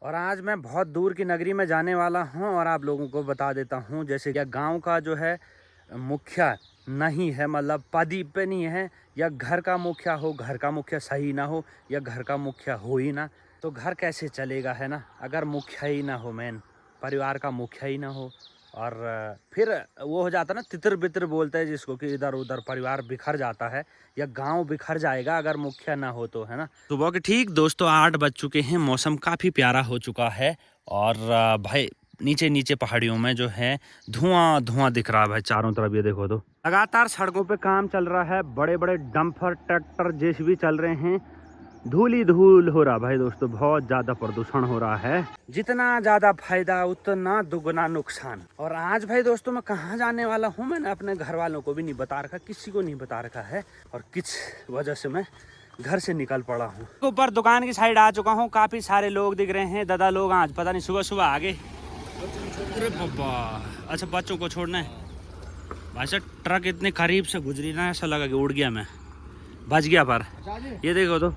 और आज मैं बहुत दूर की नगरी में जाने वाला हूं और आप लोगों को बता देता हूं, जैसे कि गांव का जो है मुखिया नहीं है, मतलब पदी पे नहीं है, या घर का मुखिया हो, घर का मुखिया सही ना हो, या घर का मुखिया हो ही ना, तो घर कैसे चलेगा, है ना। अगर मुखिया ही ना हो, मेन परिवार का मुखिया ही ना हो, और फिर वो हो जाता ना, तितर बितर बोलते हैं जिसको, कि इधर उधर परिवार बिखर जाता है या गांव बिखर जाएगा अगर मुखिया ना हो तो, है ना। सुबह के ठीक दोस्तों 8 बज चुके हैं, मौसम काफ़ी प्यारा हो चुका है और भाई नीचे नीचे पहाड़ियों में जो है धुआं धुआं दिख रहा है भाई चारों तरफ। ये देखो, तो लगातार सड़कों पे काम चल रहा है, बड़े बड़े डंपर ट्रैक्टर जेसीबी चल रहे हैं, धूल ही धूल हो रहा भाई दोस्तों, बहुत ज्यादा प्रदूषण हो रहा है। जितना ज्यादा फायदा उतना दुगना नुकसान। और आज भाई दोस्तों मैं कहाँ जाने वाला हूँ, मैंने अपने घर वालों को भी नहीं बता रखा, किसी को नहीं बता रखा है, और किस वजह से मैं घर से निकल पड़ा हूँ। ऊपर दुकान की साइड आ चुका हूँ, काफी सारे लोग दिख रहे हैं, दादा लोग आज पता नहीं सुबह सुबह आगे। अरे बाबा, अच्छा बच्चों को छोड़ना है भाई साहब। ट्रक इतने करीब से गुजरी ना, ऐसा लगा कि उड़ गया मैं, बच गया। पर ये देखो तो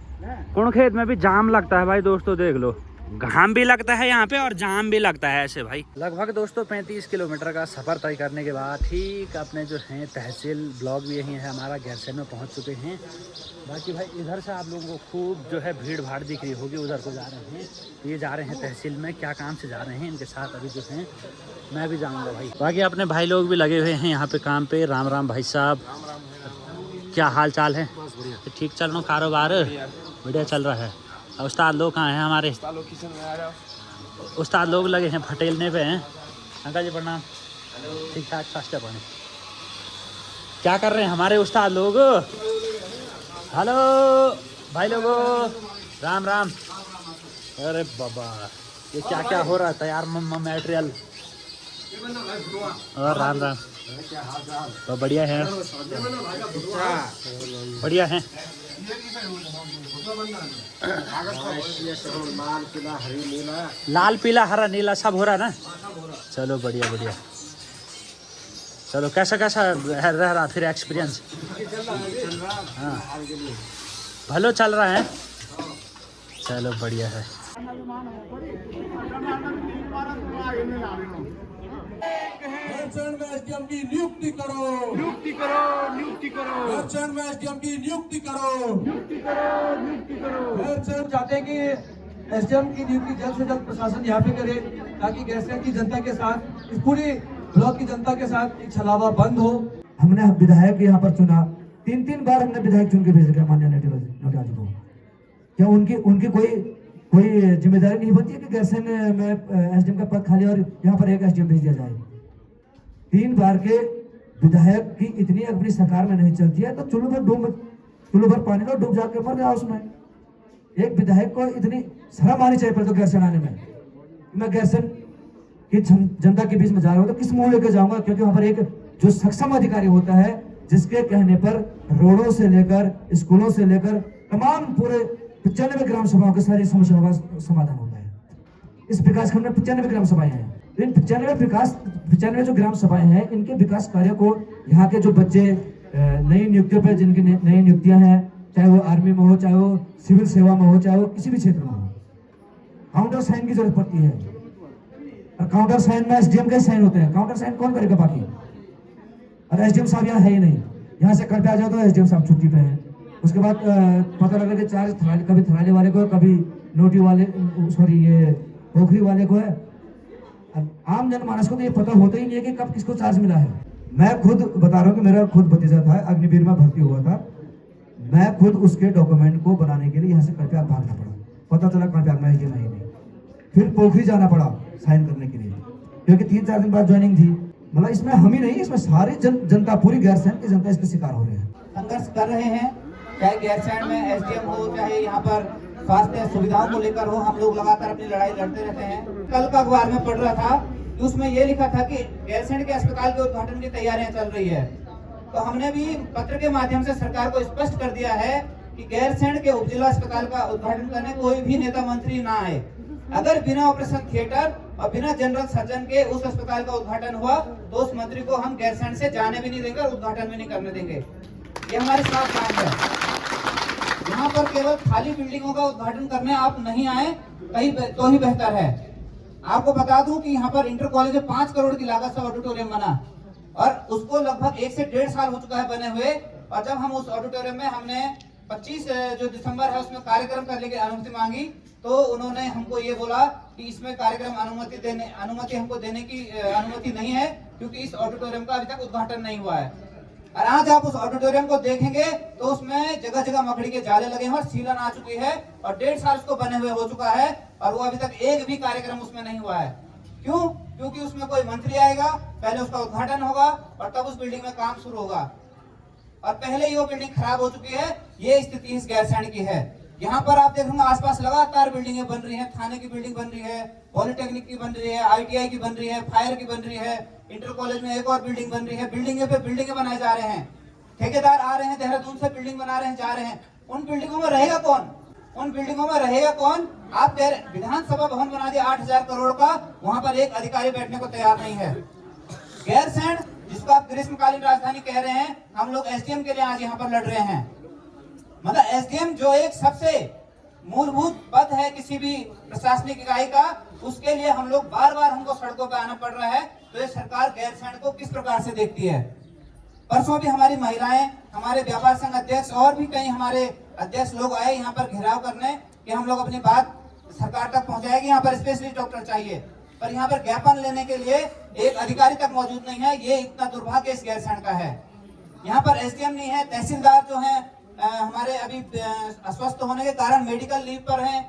कुणखेत में भी जाम लगता है भाई दोस्तों, देख लो, घाम भी लगता है यहाँ पे और जाम भी लगता है ऐसे भाई। लगभग दोस्तों 35 किलोमीटर का सफर तय करने के बाद ठीक अपने जो है तहसील ब्लॉक भी यही है हमारा, गैरसैंण में पहुँच चुके हैं। बाकी भाई इधर से आप लोगों को खूब जो है भीड़ भाड़ दिख रही होगी, उधर को जा रहे हैं, तो ये जा रहे हैं तहसील में, क्या काम से जा रहे हैं इनके साथ अभी जो है मैं भी जाऊँगा भाई। बाकी अपने भाई लोग भी लगे हुए हैं यहाँ पे काम पे। राम राम भाई साहब, क्या हाल चाल है? तो ठीक चल रहा कारोबार? बढ़िया चल रहा है। उस्ताद लोग कहाँ हैं हमारे? उस्ताद लोग लगे हैं फटेलने पे हैं। अंकल जी प्रणाम। ठीक ठाक फास्ट बने। क्या कर रहे हैं हमारे उस्ताद लोग? हेलो भाई लोगो, राम राम। अरे बाबा, ये क्या क्या हो रहा है तैयार मटेरियल? और राम राम, तो बढ़िया है, बढ़िया है। लाल पीला हरा नीला सब हो रहा ना? चलो बढ़िया बढ़िया। चलो कैसा कैसा रह रहा फिर एक्सपीरियंस? हाँ भलो चल रहा है, चलो बढ़िया है। गैरसैंण में एसडीएम की नियुक्ति करो, नियुक्ति करो, नियुक्ति करो। गैरसैंण में एसडीएम की नियुक्ति करो, नियुक्ति करो, नियुक्ति करो। गैरसैंण चाहते हैं कि एसडीएम की नियुक्ति जल्द से जल्द प्रशासन यहाँ पे करे, ताकि गैरसैंण की जनता के साथ, इस पूरी ब्लॉक की जनता के साथ एक छलावा बंद हो। हमने विधायक यहाँ पर चुना, 3 बार हमने विधायक चुन के भेज दिया माननीय नोटियाल को। क्या उनकी कोई जिम्मेदारी नहीं बनती है कि गैरसैंण में एसडीएम का पद खाली और यहाँ पर एक एसडीएम भेज दिया जाए? 3 बार के विधायक की इतनी अपनी सरकार में नहीं चलती है, तो चुल्लू भर पानी लो, डूब जाके मर जाओ उसमें। एक विधायक को इतनी शर्म आनी चाहिए पर तो गैरसैंण आने में। मैं गैरसैंण की जनता के बीच में जा रहा हूँ तो किस मुंह लेकर जाऊंगा, क्योंकि वहां पर एक जो सक्षम अधिकारी होता है, जिसके कहने पर रोडों से लेकर स्कूलों से लेकर तमाम पूरे 95 ग्राम सभाओं के सारी समस्याओं का समाधान होता है। इस विकास खंड में 95 ग्राम सभाएं हैं। इन 95 जो ग्राम सभाएं हैं, इनके विकास कार्य को यहाँ के जो बच्चे नई नियुक्तियों पर, जिनकी नई नियुक्तियां हैं, चाहे वो आर्मी में हो, चाहे वो सिविल सेवा में हो, चाहे वो किसी भी क्षेत्र में हो, काउंटर साइन की जरूरत पड़ती है। और काउंटर साइन में एसडीएम के साइन होते हैं, काउंटर साइन कौन करेगा बाकी? और एसडीएम साहब यहाँ है ही नहीं। यहाँ से कल पे आ जाओ तो एसडीएम साहब छुट्टी पे हैं। उसके बाद पता लगा कि चार्ज कभी थराली वाले को, कभी नोटी वाले, सॉरी ये पोखरी वाले को है। आम जनमानस को तो ये पता होता ही नहीं है कि कब किसको चार्ज मिला है। मैं खुद बता रहा हूँ कि मेरा खुद भतीजा था, अग्निवीर में भर्ती हुआ था। मैं खुद उसके डॉक्यूमेंट को बनाने के लिए यहाँ से कड़प्यार भागना पड़ा। पता चला कड़प्यार में ये नहीं, फिर पोखरी जाना पड़ा साइन करने के लिए, क्योंकि 3-4 दिन बाद ज्वाइनिंग थी। मतलब इसमें हम ही नहीं, इसमें सारी जनता, पूरी गैरसैंण की जनता इसके शिकार हो रहे हैं, संघर्ष कर रहे हैं। चाहे गैरसैंण में एसडीएम हो, चाहे यहाँ पर स्वास्थ्य सुविधाओं को लेकर हो, हम लोग लगातार अपनी लड़ाई लड़ते रहते हैं। कल का अखबार में पढ़ रहा था, उसमें ये लिखा था कि गैरसैंण के अस्पताल के उद्घाटन की तैयारियां चल रही है। तो हमने भी पत्र के माध्यम से सरकार को स्पष्ट कर दिया है कि गैरसैंण के उपजिला अस्पताल का उद्घाटन करने कोई भी नेता मंत्री ना आए। अगर बिना ऑपरेशन थिएटर और बिना जनरल सर्जन के उस अस्पताल का उद्घाटन हुआ तो उस मंत्री को हम गैरसैंण से जाने भी नहीं देंगे और उद्घाटन भी नहीं करने देंगे। ये हमारे साफ काम है। यहाँ पर केवल खाली बिल्डिंगों का उद्घाटन करने आप नहीं आए कहीं तो ही बेहतर है। आपको बता दूं कि यहाँ पर इंटर कॉलेज में 5 करोड़ की लागत से ऑडिटोरियम बना और उसको लगभग 1 से 1.5 साल हो चुका है बने हुए। और जब हम उस ऑडिटोरियम में हमने 25 जो दिसंबर है उसमें कार्यक्रम करने की अनुमति मांगी तो उन्होंने हमको ये बोला कि इसमें कार्यक्रम अनुमति हमको देने की अनुमति नहीं है, क्योंकि इस ऑडिटोरियम का अभी तक उद्घाटन नहीं हुआ है। और आज आप उस ऑडिटोरियम को देखेंगे तो उसमें जगह जगह मकड़ी के जाले लगे हैं और सीलन आ चुकी है और 1.5 साल उसको बने हुए हो चुका है और वो अभी तक एक भी कार्यक्रम उसमें नहीं हुआ है। क्यों? क्योंकि उसमें कोई मंत्री आएगा, पहले उसका उद्घाटन होगा और तब उस बिल्डिंग में काम शुरू होगा और पहले ही वो बिल्डिंग खराब हो चुकी है। ये स्थिति इस गैरसैंण की है। यहाँ पर आप देखेंगे आसपास लगातार बिल्डिंगें बन रही हैं, थाने की बिल्डिंग बन रही है, पॉलिटेक्निक की बन रही है, ITI की बन रही है, फायर की बन रही है, इंटर कॉलेज में एक और बिल्डिंग बन रही है। बिल्डिंगे पे बिल्डिंगे बनाए जा रहे हैं, ठेकेदार आ रहे हैं देहरादून से बिल्डिंग बना रहे हैं, जा रहे हैं। उन बिल्डिंगों में रहेगा कौन? उन बिल्डिंगों में रहेगा कौन? आप विधानसभा भवन बना दिया 8,000 करोड़ का, वहां पर एक अधिकारी बैठने को तैयार नहीं है। गैरसैंण जिसको आप ग्रीष्मकालीन राजधानी कह रहे हैं, हम लोग SDM के लिए आज यहाँ पर लड़ रहे हैं। मतलब SDM जो एक सबसे मूलभूत पद है किसी भी प्रशासनिक इकाई का, उसके लिए हम लोग बार बार हमको सड़कों पर आना पड़ रहा है। तो ये सरकार गैरसैंण को किस प्रकार से देखती है? परसों भी हमारी महिलाएं, हमारे व्यापार संघ अध्यक्ष और भी कई हमारे अध्यक्ष लोग आए यहाँ पर घेराव करने कि हम लोग अपनी बात सरकार तक पहुंचाएंगे, यहाँ पर स्पेशलिस्ट डॉक्टर चाहिए। पर यहाँ पर ज्ञापन लेने के लिए एक अधिकारी तक मौजूद नहीं है। ये इतना दुर्भाग्य इस गैरसैंण का है। यहाँ पर SDM नहीं है, तहसीलदार जो है हमारे अभी अस्वस्थ होने के कारण मेडिकल लीव पर हैं,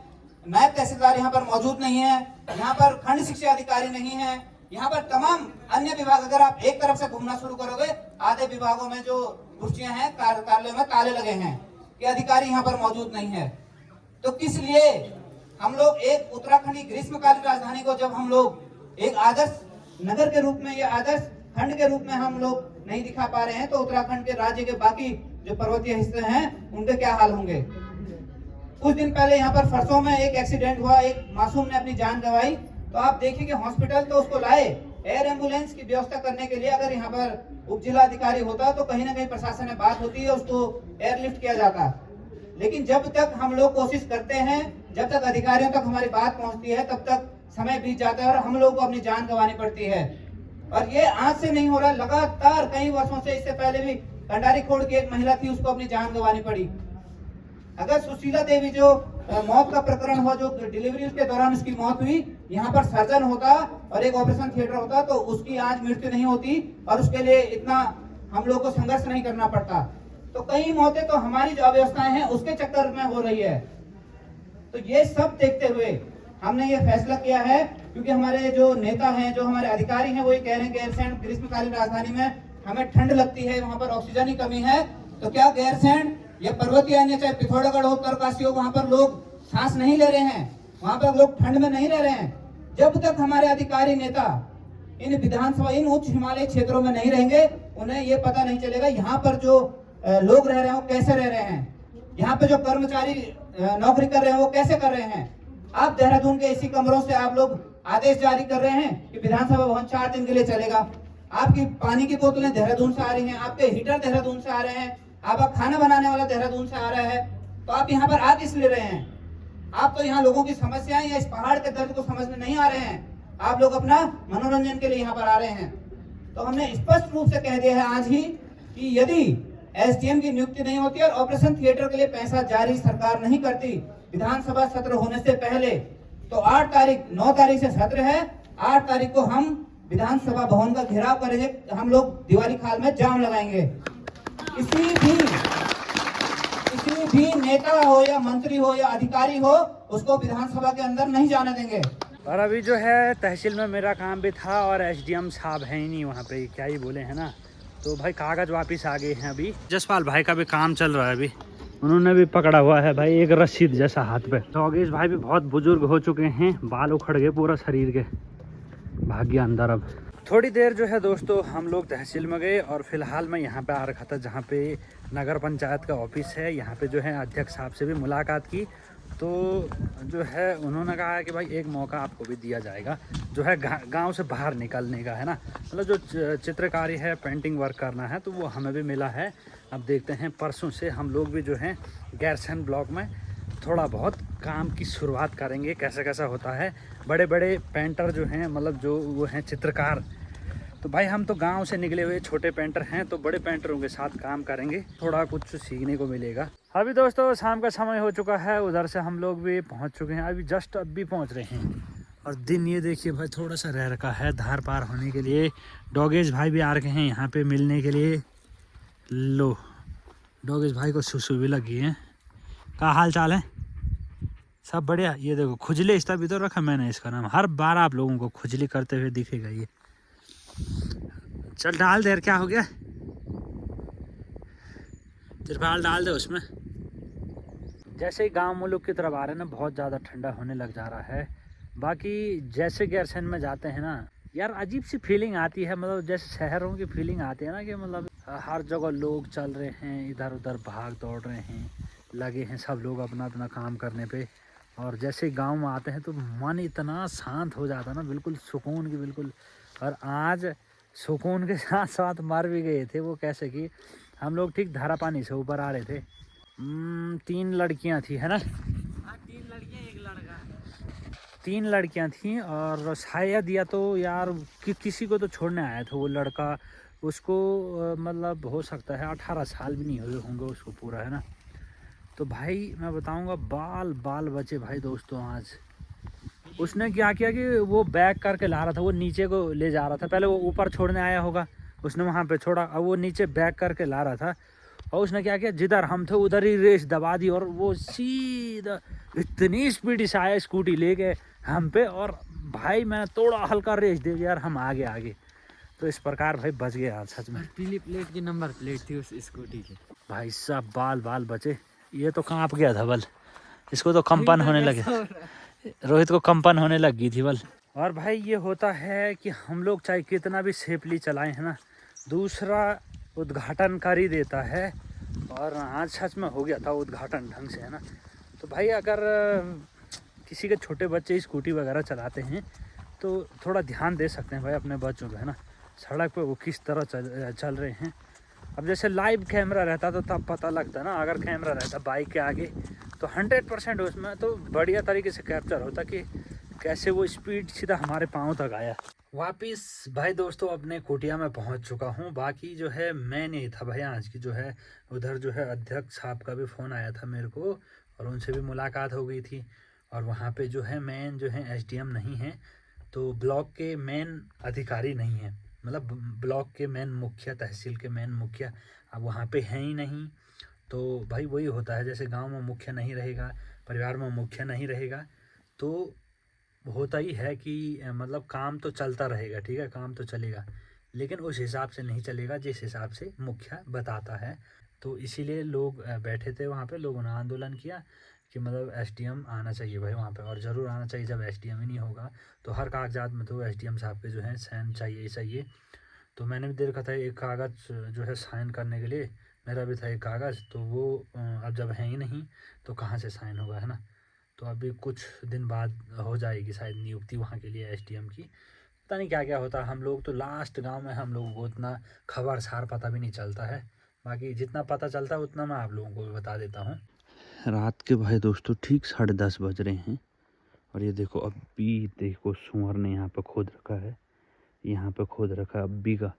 नायब तहसीलदार यहाँ पर मौजूद नहीं है, यहाँ पर खंड शिक्षा अधिकारी नहीं है, यहाँ पर तमाम अन्य विभाग, अगर आप एक तरफ से घूमना शुरू करोगे आधे विभागों में जो कुर्सियां हैं कार्यालय में ताले लगे हैं कि अधिकारी यहाँ पर मौजूद नहीं है। तो किस लिए हम लोग एक उत्तराखंडी ग्रीष्मकालीन राजधानी को जब हम लोग एक आदर्श नगर के रूप में या आदर्श खंड के रूप में हम लोग नहीं दिखा पा रहे हैं, तो उत्तराखंड के राज्य के बाकी जो पर्वतीय हिस्से हैं उनके क्या हाल होंगे? कुछ दिन पहले यहाँ पर फरसों में एक एक्सीडेंट हुआ, एक मासूम ने अपनी जान गंवाई। तो आप देखिए कि हॉस्पिटल तो उसको लाए, एयर एम्बुलेंस की व्यवस्था करने के लिए अगर यहाँ पर उप जिला अधिकारी होता तो कहीं ना कहीं प्रशासन में बात होती है, उसको एयरलिफ्ट किया जाता। लेकिन जब तक हम लोग कोशिश करते हैं, जब तक अधिकारियों तक हमारी बात पहुंचती है, तब तक समय बीत जाता है और हम लोग को अपनी जान गंवानी पड़ती है। और ये आज से नहीं हो रहा, लगातार कई वर्षों से। इससे पहले भी कंडारी खोड़ की एक महिला थी, उसको अपनी जान गंवानी पड़ी। अगर सुशीला देवी जो मौत का प्रकरण हुआ, जो डिलीवरी उसके दौरान उसकी मौत हुई, यहाँ पर सर्जन होता और एक ऑपरेशन थिएटर होता तो उसकी आज मृत्यु नहीं होती और उसके लिए इतना हम लोग को संघर्ष नहीं करना पड़ता। तो कई मौतें तो हमारी जो अव्यवस्थाएं हैं उसके चक्कर में हो रही है। तो ये सब देखते हुए हमने ये फैसला किया है, क्योंकि हमारे जो नेता हैं, जो हमारे अधिकारी हैं, वो ये कह रहे हैं गैरसैंण ग्रीष्मकालीन राजधानी में हमें ठंड लगती है, वहाँ पर ऑक्सीजन की कमी है। तो क्या गैरसैंण या पर्वतीय अन्य चाहे पिथौरागढ़ हो, उत्तरकाशी हो, वहाँ पर लोग सांस नहीं ले रहे हैं, वहाँ पर लोग ठंड में नहीं रह रहे हैं? जब तक हमारे अधिकारी नेता इन विधानसभा, इन उच्च हिमालय क्षेत्रों में नहीं रहेंगे, उन्हें ये पता नहीं चलेगा यहाँ पर जो लोग रह रहे हैं वो कैसे रह रहे हैं, यहाँ पे जो कर्मचारी नौकरी कर रहे हैं वो कैसे कर रहे हैं। आप देहरादून के इसी कमरों से आप लोग आदेश जारी कर रहे हैं कि विधानसभा भवन 4 दिन के लिए चलेगा। आपकी पानी की बोतलें देहरादून से आ रही हैं, आपके हीटर देहरादून से आ रहे हैं, आपका खाना बनाने वाला देहरादून से आ रहा है। तो आप यहाँ पर आ किस लिए रहे हैं? आप तो यहाँ लोगों की समस्याएं या इस पहाड़ के दर्द को समझने नहीं आ रहे हैं, आप लोग अपना मनोरंजन के लिए यहाँ पर आ रहे हैं। तो हमने स्पष्ट रूप से कह दिया है आज ही कि यदि SDM की नियुक्ति नहीं होती और ऑपरेशन थिएटर के लिए पैसा जारी सरकार नहीं करती विधानसभा सत्र होने से पहले, तो 9 तारीख से सत्र है, 8 तारीख को हम विधानसभा भवन का घेराव करेंगे, हम लोग दिवाली खाल में जाम लगाएंगे। किसी भी नेता हो या मंत्री हो या अधिकारी हो, उसको विधानसभा के अंदर नहीं जाने देंगे। और अभी जो है तहसील में मेरा काम भी था और SDM साहब है ही नहीं वहाँ पे, क्या ही बोले है ना। तो भाई कागज वापस आ गए हैं। अभी जसपाल भाई का भी काम चल रहा है, अभी उन्होंने भी पकड़ा हुआ है भाई एक रसीद जैसा हाथ पे। योगेश भाई भी बहुत बुजुर्ग हो चुके हैं, बाल उखड़ गए पूरा शरीर के, भाग गया अंदर। अब थोड़ी देर जो है दोस्तों हम लोग तहसील में गए और फिलहाल मैं यहाँ पे आ रखा था जहाँ पे नगर पंचायत का ऑफिस है। यहाँ पे जो है अध्यक्ष साहब से भी मुलाकात की, तो जो है उन्होंने कहा कि भाई एक मौका आपको भी दिया जाएगा जो है गांव से बाहर निकलने का, है ना। मतलब जो चित्रकारी है, पेंटिंग वर्क करना है, तो वो हमें भी मिला है। अब देखते हैं परसों से हम लोग भी जो हैं गैरसैंण ब्लॉक में थोड़ा बहुत काम की शुरुआत करेंगे। कैसा कैसा होता है, बड़े बड़े पेंटर जो हैं, मतलब जो वो हैं चित्रकार, तो भाई हम तो गांव से निकले हुए छोटे पेंटर हैं, तो बड़े पेंटरों के साथ काम करेंगे, थोड़ा कुछ सीखने को मिलेगा। अभी दोस्तों शाम का समय हो चुका है, उधर से हम लोग भी पहुंच चुके हैं, अभी जस्ट अब भी पहुंच रहे हैं। और दिन ये देखिए भाई थोड़ा सा रह रखा है धार पार होने के लिए। डॉगेश भाई भी आ रखे हैं यहाँ पे मिलने के लिए। लो डॉगेश भाई को सुसु भी लगी है। क्या हाल चाल है? सब बढ़िया। ये देखो खुजली इसका भी तो रखा मैंने, इसका नाम हर बार आप लोगों को खुजली करते हुए दिखेगा ये। चल डाल दे, क्या हो गया? तिरपाल डाल दे उसमें। जैसे ही गांव मुल्क की तरफ आ रहे हैं ना, बहुत ज़्यादा ठंडा होने लग जा रहा है। बाकी जैसे गैरसैंण में जाते हैं ना यार, अजीब सी फीलिंग आती है, मतलब जैसे शहरों की फीलिंग आती है ना, कि मतलब हर जगह लोग चल रहे हैं, इधर उधर भाग दौड़ रहे हैं, लगे हैं सब लोग अपना अपना काम करने पे। और जैसे गांव में आते हैं तो मन इतना शांत हो जाता है ना, बिल्कुल सुकून की बिल्कुल। और आज सुकून के साथ साथ मर भी गए थे। वो कैसे कि हम लोग ठीक धारा पानी से ऊपर आ रहे थे। 3 लड़कियां थी, है ना? 3 लड़कियां 1 लड़का। 3 लड़कियां थीं, और शायद या तो यार किसी को तो छोड़ने आया था वो लड़का। उसको मतलब हो सकता है 18 साल भी नहीं हुए होंगे उसको पूरा, है ना? तो भाई मैं बताऊंगा, बाल बाल बचे भाई दोस्तों आज। उसने क्या किया कि वो बैग करके ला रहा था, वो नीचे को ले जा रहा था। पहले वो ऊपर छोड़ने आया होगा, उसने वहाँ पे छोड़ा, अब वो नीचे बैग करके ला रहा था। और उसने क्या किया, जिधर हम थे उधर ही रेस दबा दी, और वो सीधा इतनी स्पीड से आया स्कूटी लेके हम पे, और भाई मैंने थोड़ा हल्का रेस दे दिया यार, हम आगे आगे। तो इस प्रकार भाई बच गए आज सच में। पीली प्लेट की नंबर प्लेट थी उस स्कूटी की। भाई साहब बाल बाल बचे। ये तो कांप गया था बल, इसको तो कंपन होने लगे, रोहित को कंपन होने लग गई थी बल। और भाई ये होता है कि हम लोग चाहे कितना भी सेफली चलाएं, है ना, दूसरा उद्घाटन कर ही देता है। और आज सच में हो गया था उद्घाटन ढंग से, है ना। तो भाई अगर किसी के छोटे बच्चे स्कूटी वगैरह चलाते हैं तो थोड़ा ध्यान दे सकते हैं भाई अपने बच्चों पे, है ना, सड़क पे वो किस तरह चल रहे हैं। अब जैसे लाइव कैमरा रहता तो तब पता लगता ना, अगर कैमरा रहता बाइक के आगे तो 100% उसमें तो बढ़िया तरीके से कैप्चर होता कि कैसे वो स्पीड सीधा हमारे पाँव तक आया। वापिस भाई दोस्तों अपने कुटिया में पहुंच चुका हूं। बाकी जो है मैं नहीं था भाई आज की, जो है उधर जो है अध्यक्ष साहब का भी फ़ोन आया था मेरे को, और उनसे भी मुलाकात हो गई थी। और वहाँ पे जो है मेन जो है SDM नहीं है, तो ब्लॉक के मेन अधिकारी नहीं है, मतलब ब्लॉक के मेन मुखिया, तहसील के मेन मुखिया अब वहाँ पे हैं ही नहीं। तो भाई वही होता है, जैसे गांव में मुखिया नहीं रहेगा, परिवार में मुखिया नहीं रहेगा, तो होता ही है कि मतलब काम तो चलता रहेगा, ठीक है, काम तो चलेगा, लेकिन उस हिसाब से नहीं चलेगा जिस हिसाब से मुखिया बताता है। तो इसीलिए लोग बैठे थे वहाँ पे, लोगों ने आंदोलन किया कि मतलब SDM आना चाहिए भाई वहाँ पे, और ज़रूर आना चाहिए। जब SDM ही नहीं होगा तो हर कागजात में तो SDM साहब के जो है साइन चाहिए। तो मैंने भी दे रखा था एक कागज़ जो है साइन करने के लिए, मेरा भी था एक कागज़, तो वो अब जब है ही नहीं तो कहाँ से साइन होगा, है ना। तो अभी कुछ दिन बाद हो जाएगी शायद नियुक्ति वहाँ के लिए SDM की। पता नहीं क्या क्या होता है, हम लोग तो लास्ट गांव में, हम लोगों को उतना खबर सार पता भी नहीं चलता है। बाकी जितना पता चलता है उतना मैं आप लोगों को भी बता देता हूँ। रात के भाई दोस्तों ठीक 10:30 बज रहे हैं, और ये देखो अभी देखो सुअर ने यहाँ पे खोद रखा है, यहाँ पे खोद रखा है अब्बी का।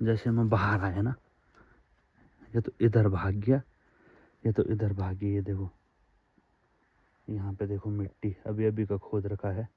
जैसे मैं बाहर आया ना, ये तो इधर भाग गया, ये तो इधर भाग गया। ये देखो यहाँ पे देखो मिट्टी अभी का खोद रखा है।